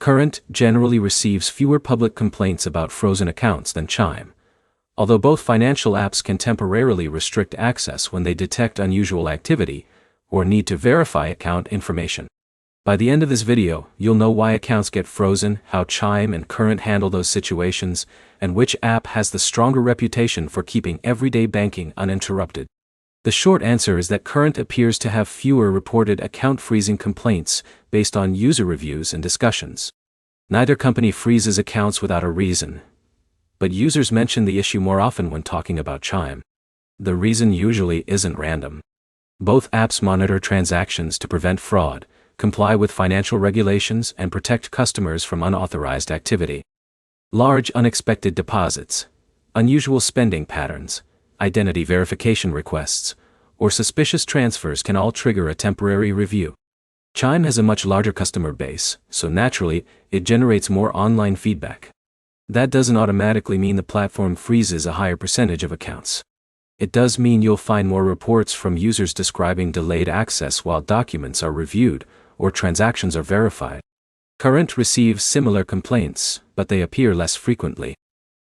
Current generally receives fewer public complaints about frozen accounts than Chime, although both financial apps can temporarily restrict access when they detect unusual activity or need to verify account information. By the end of this video, you'll know why accounts get frozen, how Chime and Current handle those situations, and which app has the stronger reputation for keeping everyday banking uninterrupted. The short answer is that Current appears to have fewer reported account freezing complaints based on user reviews and discussions. Neither company freezes accounts without a reason, but users mention the issue more often when talking about Chime. The reason usually isn't random. Both apps monitor transactions to prevent fraud, comply with financial regulations, and protect customers from unauthorized activity. Large unexpected deposits, unusual spending patterns, identity verification requests, or suspicious transfers can all trigger a temporary review. Chime has a much larger customer base, so naturally, it generates more online feedback. That doesn't automatically mean the platform freezes a higher percentage of accounts. It does mean you'll find more reports from users describing delayed access while documents are reviewed or transactions are verified. Current receives similar complaints, but they appear less frequently.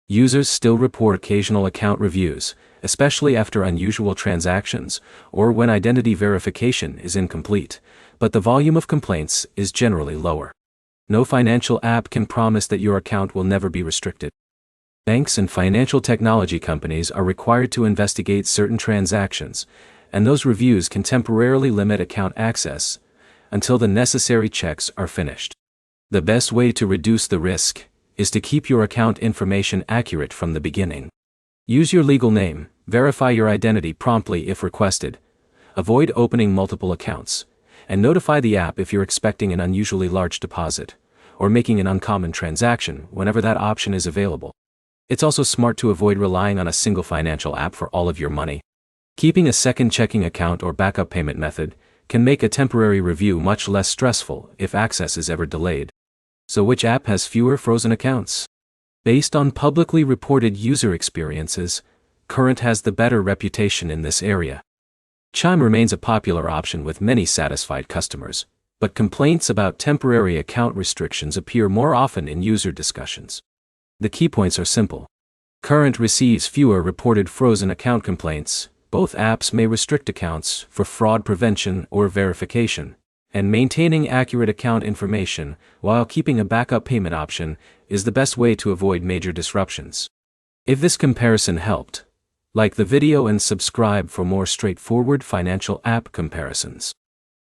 Users still report occasional account reviews, especially after unusual transactions or when identity verification is incomplete, but the volume of complaints is generally lower. No financial app can promise that your account will never be restricted. Banks and financial technology companies are required to investigate certain transactions, and those reviews can temporarily limit account access until the necessary checks are finished. The best way to reduce the risk is to keep your account information accurate from the beginning. Use your legal name, verify your identity promptly if requested, avoid opening multiple accounts, and notify the app if you're expecting an unusually large deposit or making an uncommon transaction whenever that option is available. It's also smart to avoid relying on a single financial app for all of your money. Keeping a second checking account or backup payment method can make a temporary review much less stressful if access is ever delayed. So which app has fewer frozen accounts? Based on publicly reported user experiences, Current has the better reputation in this area. Chime remains a popular option with many satisfied customers, but complaints about temporary account restrictions appear more often in user discussions. The key points are simple. Current receives fewer reported frozen account complaints. Both apps may restrict accounts for fraud prevention or verification, and maintaining accurate account information while keeping a backup payment option is the best way to avoid major disruptions. If this comparison helped, like the video and subscribe for more straightforward financial app comparisons.